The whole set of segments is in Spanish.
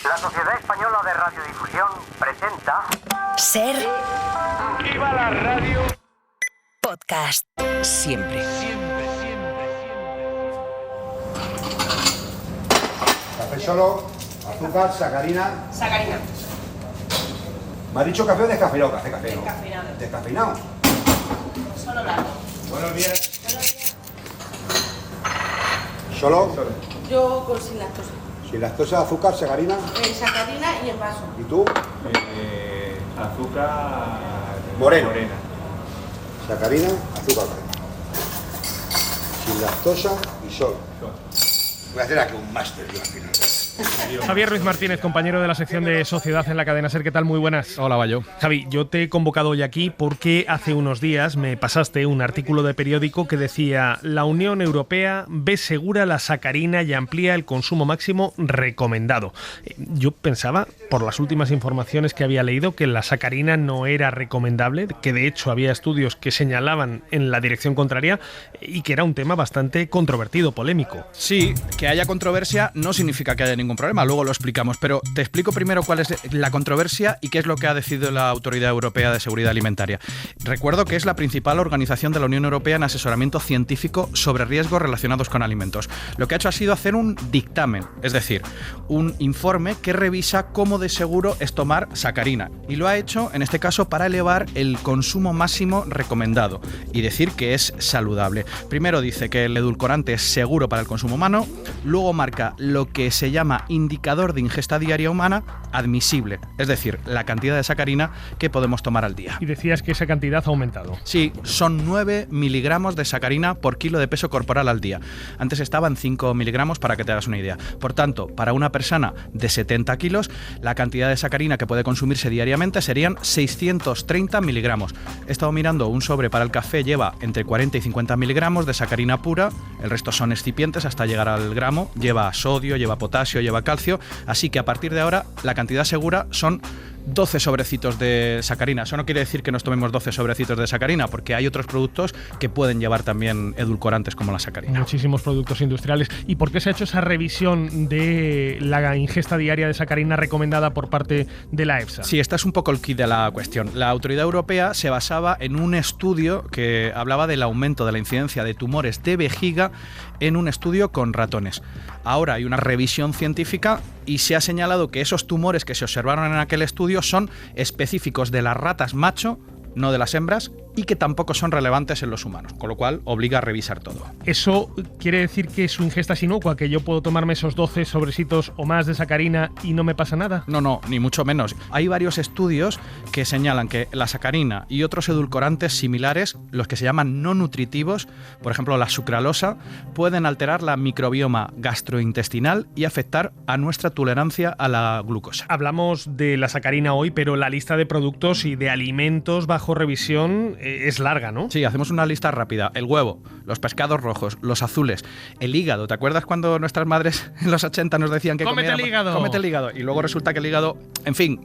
La Sociedad Española de Radiodifusión presenta... Ser... ¡Viva la radio! Podcast. Siempre. Café solo, azúcar, sacarina. Sacarina. ¿Me ha dicho café o descafeinado? Café, ¿no? Descafeinado. ¿Descafeinado? Solo largo. Buenos días. ¿Solo? Yo con sin lactosa. Sin lactosa, azúcar, sacarina. Sacarina y en vaso. ¿Y tú? Azúcar Morena. Sacarina, azúcar morena. Sin lactosa y solo. Voy a hacer aquí un máster yo al final. Javier Ruiz Martínez, compañero de la sección de Sociedad en la cadena SER. ¿Qué tal? Muy buenas. Hola, Bayo. Javi, yo te he convocado hoy aquí porque hace unos días me pasaste un artículo de periódico que decía: la Unión Europea ve segura la sacarina y amplía el consumo máximo recomendado. Yo pensaba, por las últimas informaciones que había leído, que la sacarina no era recomendable, que de hecho había estudios que señalaban en la dirección contraria y que era un tema bastante controvertido, polémico. Sí, que haya controversia no significa que haya ningún problema, luego lo explicamos, pero te explico primero cuál es la controversia y qué es lo que ha decidido la Autoridad Europea de Seguridad Alimentaria. Recuerdo que es la principal organización de la Unión Europea en asesoramiento científico sobre riesgos relacionados con alimentos. Lo que ha hecho ha sido hacer un dictamen, es decir, un informe que revisa cómo de seguro es tomar sacarina, y lo ha hecho en este caso para elevar el consumo máximo recomendado y decir que es saludable. Primero dice que el edulcorante es seguro para el consumo humano, luego marca lo que se llama indicador de ingesta diaria humana admisible, es decir, la cantidad de sacarina que podemos tomar al día. Y decías que esa cantidad ha aumentado. Sí, son 9 miligramos de sacarina por kilo de peso corporal al día. Antes estaban 5 miligramos, para que te hagas una idea. Por tanto, para una persona de 70 kilos, la cantidad de sacarina que puede consumirse diariamente serían 630 miligramos. He estado mirando, un sobre para el café lleva entre 40 y 50 miligramos de sacarina pura, el resto son excipientes hasta llegar al gramo, lleva sodio, lleva potasio, lleva calcio, así que a partir de ahora la cantidad segura son 12 sobrecitos de sacarina. Eso no quiere decir que nos tomemos 12 sobrecitos de sacarina, porque hay otros productos que pueden llevar también edulcorantes como la sacarina. Muchísimos productos industriales. ¿Y por qué se ha hecho esa revisión de la ingesta diaria de sacarina recomendada por parte de la EFSA? Sí, esta es un poco el quid de la cuestión. La Autoridad Europea se basaba en un estudio que hablaba del aumento de la incidencia de tumores de vejiga en un estudio con ratones. Ahora hay una revisión científica y se ha señalado que esos tumores que se observaron en aquel estudio son específicos de las ratas macho, no de las hembras, y que tampoco son relevantes en los humanos, con lo cual obliga a revisar todo. ¿Eso quiere decir que su ingesta es inocua, que yo puedo tomarme esos 12 sobrecitos o más de sacarina y no me pasa nada? No, ni mucho menos. Hay varios estudios que señalan que la sacarina y otros edulcorantes similares, los que se llaman no nutritivos, por ejemplo la sucralosa, pueden alterar la microbioma gastrointestinal y afectar a nuestra tolerancia a la glucosa. Hablamos de la sacarina hoy, pero la lista de productos y de alimentos bajo revisión es larga, ¿no? Sí, hacemos una lista rápida. El huevo, los pescados rojos, los azules, el hígado. ¿Te acuerdas cuando nuestras madres en los 80 nos decían que ¡cómete el hígado! Cómete el hígado. Y luego resulta que el hígado, en fin,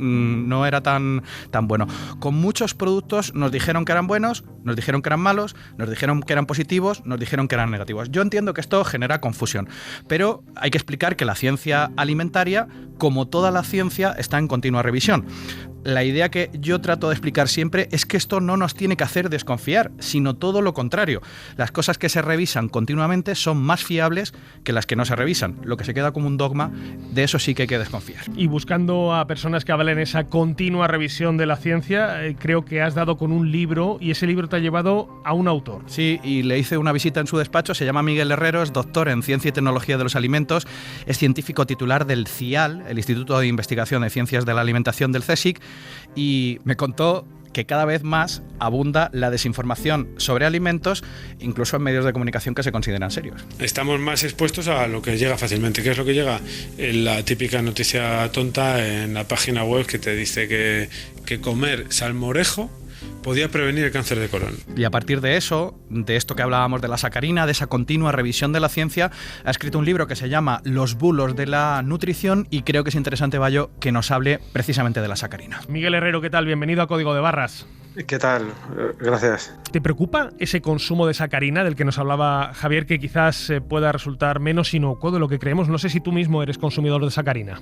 no era tan bueno. Con muchos productos nos dijeron que eran buenos, nos dijeron que eran malos, nos dijeron que eran positivos, nos dijeron que eran negativos. Yo entiendo que esto genera confusión, pero hay que explicar que la ciencia alimentaria, como toda la ciencia, está en continua revisión. La idea que yo trato de explicar siempre es que esto no nos tiene que hacer desconfiar, sino todo lo contrario. Las cosas que se revisan continuamente son más fiables que las que no se revisan. Lo que se queda como un dogma, de eso sí que hay que desconfiar. Y buscando a personas que avalen esa continua revisión de la ciencia, creo que has dado con un libro y ese libro te ha llevado a un autor. Sí, y le hice una visita en su despacho. Se llama Miguel Herrero, es doctor en Ciencia y Tecnología de los Alimentos, es científico titular del CIAL, el Instituto de Investigación de Ciencias de la Alimentación del CSIC, y me contó que cada vez más abunda la desinformación sobre alimentos, incluso en medios de comunicación que se consideran serios. Estamos más expuestos a lo que llega fácilmente. ¿Qué es lo que llega? La típica noticia tonta en la página web que te dice que comer salmorejo podía prevenir el cáncer de colon. Y a partir de eso, de esto que hablábamos de la sacarina, de esa continua revisión de la ciencia, ha escrito un libro que se llama Los bulos de la nutrición, y creo que es interesante, Bayo, que nos hable precisamente de la sacarina. Miguel Herrero, ¿qué tal? Bienvenido a Código de Barras. ¿Qué tal? Gracias. ¿Te preocupa ese consumo de sacarina del que nos hablaba Javier, que quizás pueda resultar menos inocuo de lo que creemos? No sé si tú mismo eres consumidor de sacarina.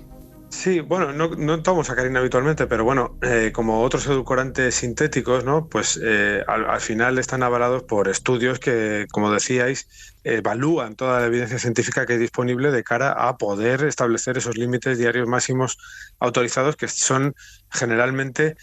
Sí, bueno, no tomo sacarina habitualmente, pero bueno, como otros edulcorantes sintéticos, ¿no? Pues al final están avalados por estudios que, como decíais, evalúan toda la evidencia científica que hay disponible de cara a poder establecer esos límites diarios máximos autorizados, que son generalmente,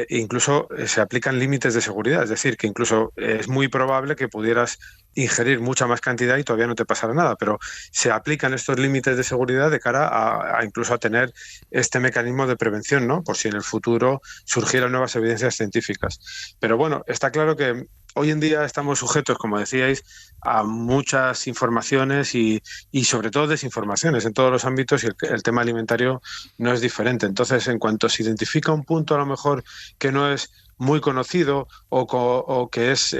incluso se aplican límites de seguridad, es decir, que incluso es muy probable que pudieras ingerir mucha más cantidad y todavía no te pasará nada, pero se aplican estos límites de seguridad de cara a incluso a tener este mecanismo de prevención, ¿no? Por si en el futuro surgieran nuevas evidencias científicas. Pero bueno, está claro que hoy en día estamos sujetos, como decíais, a muchas informaciones y sobre todo desinformaciones en todos los ámbitos, y el tema alimentario no es diferente. Entonces, en cuanto se identifica un punto a lo mejor que no es muy conocido o que es,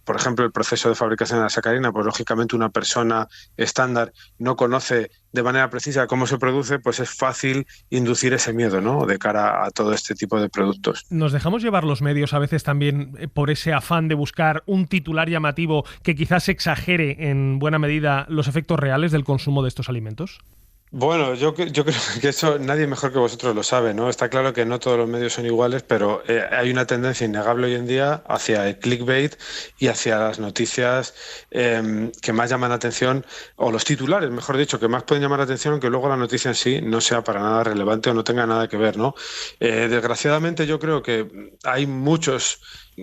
por ejemplo, el proceso de fabricación de la sacarina, pues lógicamente una persona estándar no conoce de manera precisa cómo se produce, pues es fácil inducir ese miedo, ¿no? De cara a todo este tipo de productos. ¿Nos dejamos llevar los medios a veces también por ese afán de buscar un titular llamativo que quizás exagere en buena medida los efectos reales del consumo de estos alimentos? Bueno, yo creo que eso nadie mejor que vosotros lo sabe, ¿no? Está claro que no todos los medios son iguales, pero hay una tendencia innegable hoy en día hacia el clickbait y hacia las noticias que más llaman la atención, o los titulares, mejor dicho, que más pueden llamar la atención, aunque luego la noticia en sí no sea para nada relevante o no tenga nada que ver, ¿no? Desgraciadamente yo creo que hay muchos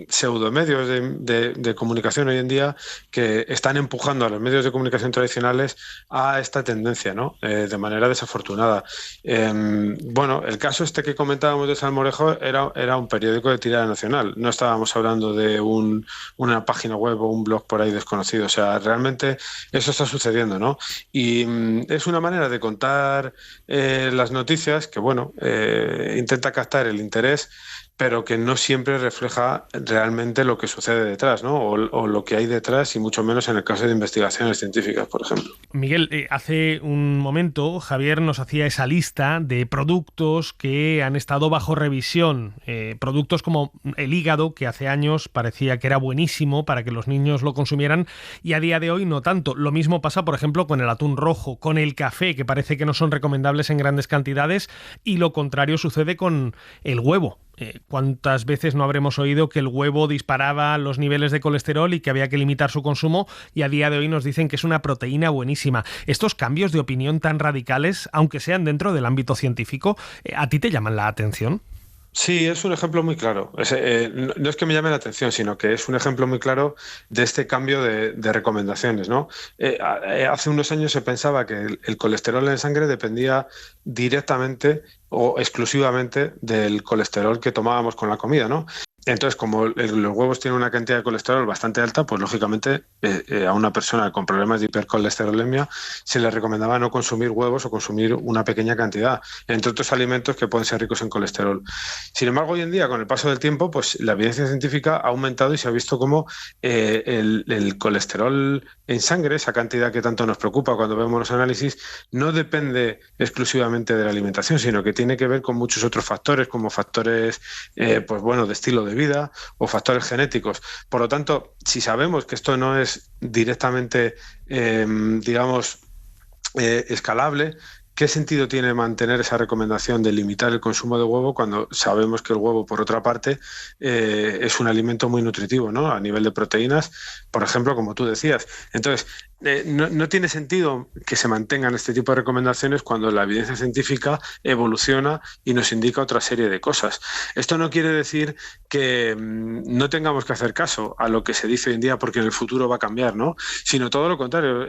pseudomedios de comunicación hoy en día que están empujando a los medios de comunicación tradicionales a esta tendencia, ¿no? De manera desafortunada. Bueno, el caso este que comentábamos de Salmorejo era un periódico de tirada nacional. No estábamos hablando de una página web o un blog por ahí desconocido. O sea, realmente eso está sucediendo, ¿no? Y es una manera de contar las noticias que, bueno, intenta captar el interés, pero que no siempre refleja realmente lo que sucede detrás, ¿no? O lo que hay detrás, y mucho menos en el caso de investigaciones científicas, por ejemplo. Miguel, hace un momento Javier nos hacía esa lista de productos que han estado bajo revisión, productos como el hígado, que hace años parecía que era buenísimo para que los niños lo consumieran, y a día de hoy no tanto. Lo mismo pasa, por ejemplo, con el atún rojo, con el café, que parece que no son recomendables en grandes cantidades, y lo contrario sucede con el huevo. ¿Cuántas veces no habremos oído que el huevo disparaba los niveles de colesterol y que había que limitar su consumo, y a día de hoy nos dicen que es una proteína buenísima? Estos cambios de opinión tan radicales, aunque sean dentro del ámbito científico, ¿a ti te llaman la atención? Sí, es un ejemplo muy claro. No es que me llame la atención, sino que es un ejemplo muy claro de este cambio de recomendaciones, ¿no? Hace unos años se pensaba que el colesterol en sangre dependía directamente o exclusivamente del colesterol que tomábamos con la comida, ¿no? Entonces, como los huevos tienen una cantidad de colesterol bastante alta, pues lógicamente a una persona con problemas de hipercolesterolemia se le recomendaba no consumir huevos o consumir una pequeña cantidad, entre otros alimentos que pueden ser ricos en colesterol. Sin embargo, hoy en día, con el paso del tiempo, pues la evidencia científica ha aumentado y se ha visto cómo el colesterol en sangre, esa cantidad que tanto nos preocupa cuando vemos los análisis, no depende exclusivamente de la alimentación, sino que tiene que ver con muchos otros factores, como factores pues bueno, de estilo de vida o factores genéticos. Por lo tanto, si sabemos que esto no es directamente, digamos, escalable, ¿qué sentido tiene mantener esa recomendación de limitar el consumo de huevo cuando sabemos que el huevo, por otra parte, es un alimento muy nutritivo, ¿no? A nivel de proteínas, por ejemplo, como tú decías. Entonces, no tiene sentido que se mantengan este tipo de recomendaciones cuando la evidencia científica evoluciona y nos indica otra serie de cosas. Esto no quiere decir que no tengamos que hacer caso a lo que se dice hoy en día porque en el futuro va a cambiar, ¿no? Sino todo lo contrario.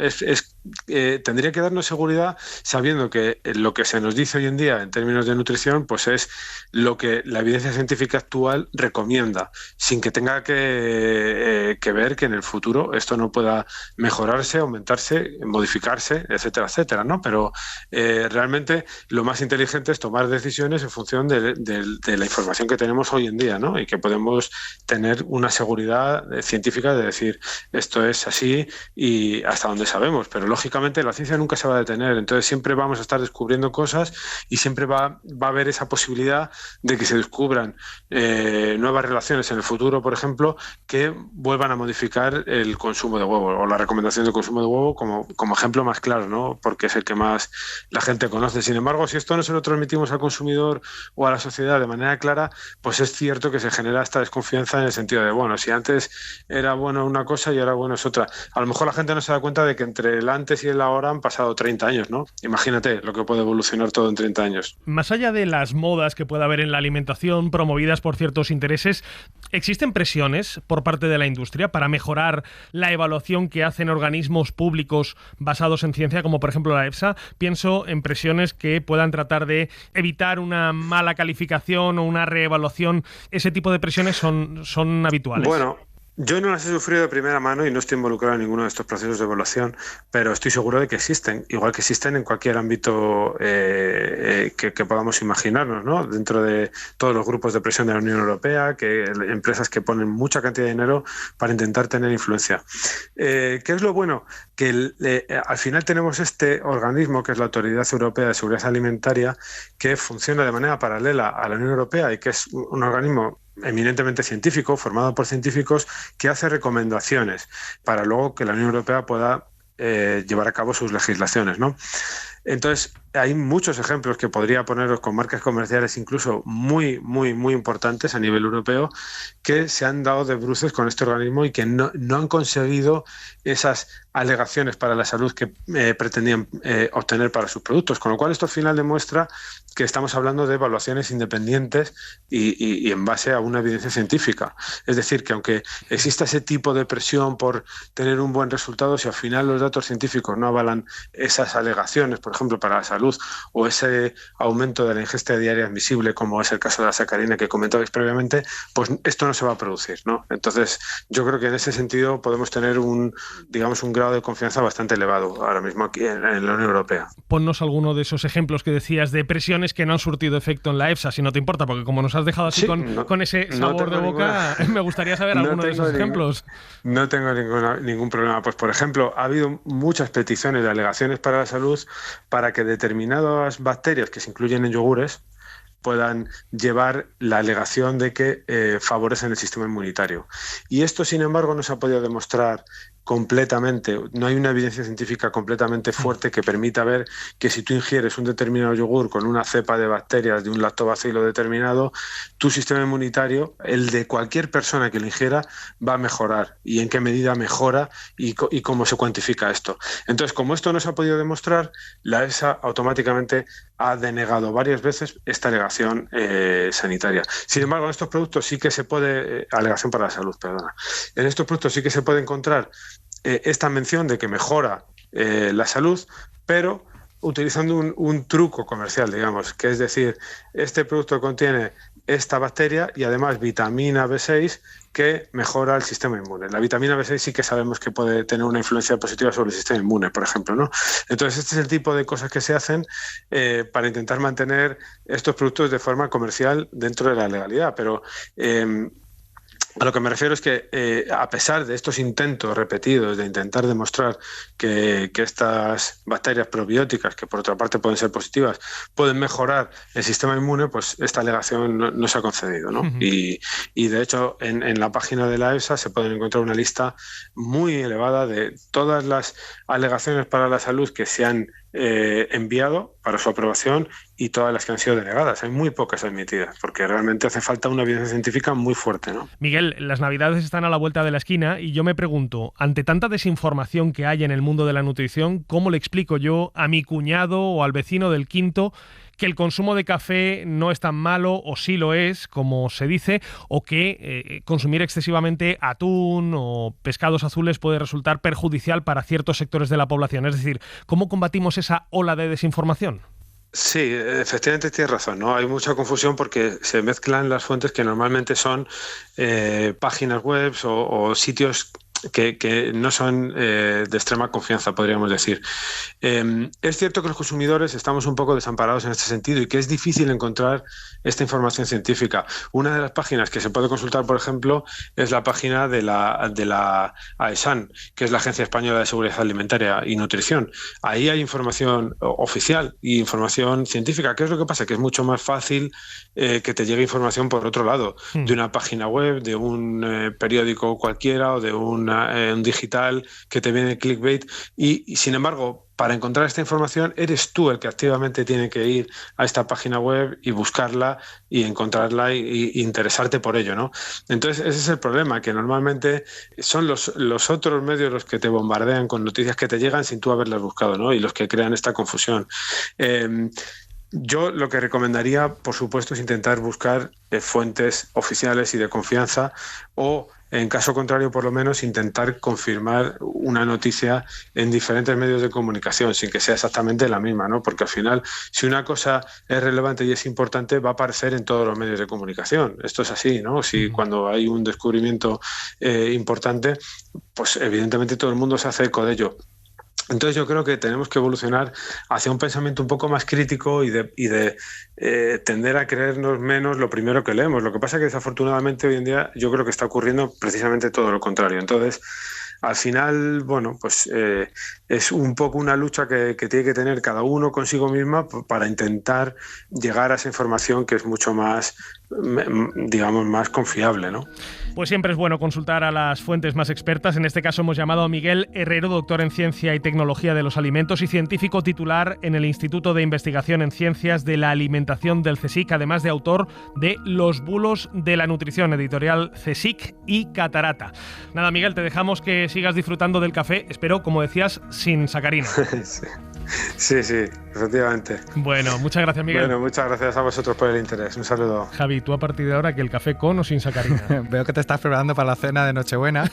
Tendría que darnos seguridad sabiendo que lo que se nos dice hoy en día en términos de nutrición, pues es lo que la evidencia científica actual recomienda, sin que tenga que ver que en el futuro esto no pueda mejorarse, aumentarse, modificarse, etcétera, etcétera, ¿no? Pero realmente lo más inteligente es tomar decisiones en función de la información que tenemos hoy en día, ¿no? Y que podemos tener una seguridad científica de decir esto es así y hasta donde sabemos, pero lógicamente la ciencia nunca se va a detener, entonces siempre vamos a estar descubriendo cosas y siempre va a haber esa posibilidad de que se descubran nuevas relaciones en el futuro, por ejemplo, que vuelvan a modificar el consumo de huevo o la recomendación de consumo consumo de huevo como ejemplo más claro, ¿no? Porque es el que más la gente conoce. Sin embargo, si esto no se lo transmitimos al consumidor o a la sociedad de manera clara, pues es cierto que se genera esta desconfianza en el sentido de, bueno, si antes era bueno una cosa y ahora bueno es otra. A lo mejor la gente no se da cuenta de que entre el antes y el ahora han pasado 30 años, ¿no? Imagínate lo que puede evolucionar todo en 30 años. Más allá de las modas que pueda haber en la alimentación promovidas por ciertos intereses, ¿existen presiones por parte de la industria para mejorar la evaluación que hacen organismos públicos basados en ciencia, como por ejemplo la EFSA? Pienso en presiones que puedan tratar de evitar una mala calificación o una reevaluación. ¿Ese tipo de presiones son habituales? Bueno, yo no las he sufrido de primera mano y no estoy involucrado en ninguno de estos procesos de evaluación, pero estoy seguro de que existen, igual que existen en cualquier ámbito que podamos imaginarnos, ¿no? Dentro de todos los grupos de presión de la Unión Europea, que empresas que ponen mucha cantidad de dinero para intentar tener influencia. ¿Qué es lo bueno? Que al final tenemos este organismo, que es la Autoridad Europea de Seguridad Alimentaria, que funciona de manera paralela a la Unión Europea y que es un organismo eminentemente científico, formado por científicos, que hace recomendaciones para luego que la Unión Europea pueda llevar a cabo sus legislaciones, ¿no? Entonces, hay muchos ejemplos que podría poneros con marcas comerciales incluso muy, muy, muy importantes a nivel europeo que se han dado de bruces con este organismo y que no han conseguido esas alegaciones para la salud que pretendían obtener para sus productos. Con lo cual, esto al final demuestra que estamos hablando de evaluaciones independientes y en base a una evidencia científica. Es decir, que aunque exista ese tipo de presión por tener un buen resultado, si al final los datos científicos no avalan esas alegaciones, por ejemplo, para la salud, o ese aumento de la ingesta diaria admisible, como es el caso de la sacarina que comentabais previamente, pues esto no se va a producir, ¿no? Entonces, yo creo que en ese sentido podemos tener un grado de confianza bastante elevado ahora mismo aquí en la Unión Europea. Ponnos alguno de esos ejemplos que decías de presiones que no han surtido efecto en la EFSA, si no te importa, porque como nos has dejado así con ese sabor de boca, me gustaría saber alguno de esos ejemplos. No tengo ningún problema. Pues, por ejemplo, ha habido muchas peticiones de alegaciones para la salud para que determinadas bacterias que se incluyen en yogures puedan llevar la alegación de que favorecen el sistema inmunitario. Y esto, sin embargo, no se ha podido demostrar completamente, no hay una evidencia científica completamente fuerte que permita ver que si tú ingieres un determinado yogur con una cepa de bacterias de un lactobacilo determinado, tu sistema inmunitario, el de cualquier persona que lo ingiera, va a mejorar. Y en qué medida mejora y cómo se cuantifica esto. Entonces, como esto no se ha podido demostrar, la EFSA automáticamente ha denegado varias veces esta alegación sanitaria. Sin embargo, en estos productos sí que se puede, alegación para la salud, perdona. En estos productos sí que se puede encontrar esta mención de que mejora la salud, pero utilizando un truco comercial, digamos, que es decir, este producto contiene esta bacteria y además vitamina B6 que mejora el sistema inmune. La vitamina B6 sí que sabemos que puede tener una influencia positiva sobre el sistema inmune, por ejemplo, ¿no? Entonces, este es el tipo de cosas que se hacen para intentar mantener estos productos de forma comercial dentro de la legalidad, pero a lo que me refiero es que a pesar de estos intentos repetidos de intentar demostrar que estas bacterias probióticas, que por otra parte pueden ser positivas, pueden mejorar el sistema inmune, pues esta alegación no se ha concedido, ¿no? Uh-huh. Y de hecho en la página de la EFSA se pueden encontrar una lista muy elevada de todas las alegaciones para la salud que se han enviado para su aprobación y todas las que han sido denegadas. Hay muy pocas admitidas, porque realmente hace falta una evidencia científica muy fuerte, ¿no? Miguel, las Navidades están a la vuelta de la esquina y yo me pregunto, ante tanta desinformación que hay en el mundo de la nutrición, ¿cómo le explico yo a mi cuñado o al vecino del quinto que el consumo de café no es tan malo, o sí lo es, como se dice, o que consumir excesivamente atún o pescados azules puede resultar perjudicial para ciertos sectores de la población? Es decir, ¿cómo combatimos esa ola de desinformación? Sí, efectivamente tienes razón, ¿no? Hay mucha confusión porque se mezclan las fuentes que normalmente son páginas web o sitios que no son de extrema confianza, podríamos decir. Es cierto que los consumidores estamos un poco desamparados en este sentido y que es difícil encontrar esta información científica. Una de las páginas que se puede consultar, por ejemplo, es la página de la AESAN, que es la Agencia Española de Seguridad Alimentaria y Nutrición. Ahí hay información oficial y información científica. ¿Qué es lo que pasa? Que es mucho más fácil que te llegue información por otro lado, de una página web, de un periódico cualquiera o de un un digital que te viene clickbait y sin embargo, para encontrar esta información eres tú el que activamente tiene que ir a esta página web y buscarla y encontrarla y interesarte por ello, ¿no? Entonces ese es el problema, que normalmente son los otros medios los que te bombardean con noticias que te llegan sin tú haberlas buscado, ¿no? Y los que crean esta confusión. Yo lo que recomendaría, por supuesto, es intentar buscar fuentes oficiales y de confianza o, en caso contrario, por lo menos, intentar confirmar una noticia en diferentes medios de comunicación, sin que sea exactamente la misma, ¿no? Porque al final, si una cosa es relevante y es importante, va a aparecer en todos los medios de comunicación. Esto es así, ¿no? Si cuando hay un descubrimiento importante, pues evidentemente todo el mundo se hace eco de ello. Entonces yo creo que tenemos que evolucionar hacia un pensamiento un poco más crítico y de tender a creernos menos lo primero que leemos. Lo que pasa es que desafortunadamente hoy en día yo creo que está ocurriendo precisamente todo lo contrario. Entonces, al final, bueno, pues es un poco una lucha que tiene que tener cada uno consigo misma para intentar llegar a esa información que es mucho más, digamos, más confiable, ¿no? Pues siempre es bueno consultar a las fuentes más expertas. En este caso hemos llamado a Miguel Herrero, doctor en Ciencia y Tecnología de los Alimentos y científico titular en el Instituto de Investigación en Ciencias de la Alimentación del CSIC, además de autor de Los bulos de la nutrición, editorial CSIC y Catarata. Nada, Miguel, te dejamos que sigas disfrutando del café, espero, como decías, sin sacarina. Sí, efectivamente. Bueno, muchas gracias, Miguel. Bueno, muchas gracias a vosotros por el interés. Un saludo. Javi, tú a partir de ahora que el café con o sin sacarina. Veo que te estás preparando para la cena de Nochebuena.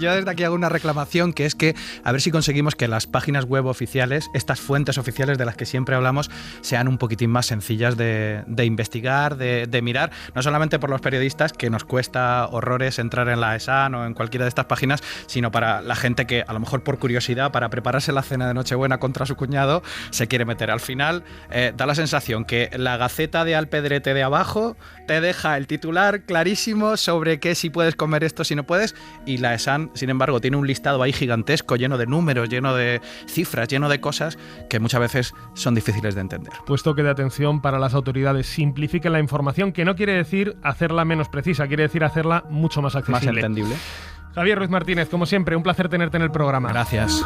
Yo desde aquí hago una reclamación, que es que a ver si conseguimos que las páginas web oficiales, estas fuentes oficiales de las que siempre hablamos, sean un poquitín más sencillas de investigar, de mirar, no solamente por los periodistas, que nos cuesta horrores entrar en la ESAN o en cualquiera de estas páginas, sino para la gente que a lo mejor por curiosidad, para prepararse la cena de Nochebuena contra su cuñado, se quiere meter. Al final da la sensación que la Gaceta de Alpedrete de abajo te deja el titular clarísimo sobre qué si puedes comer esto, si no puedes, y la ESAN, sin embargo, tiene un listado ahí gigantesco, lleno de números, lleno de cifras, lleno de cosas que muchas veces son difíciles de entender. Pues toque de atención para las autoridades. Simplifiquen la información, que no quiere decir hacerla menos precisa, quiere decir hacerla mucho más accesible. Más entendible. Javier Ruiz Martínez, como siempre, un placer tenerte en el programa. Gracias.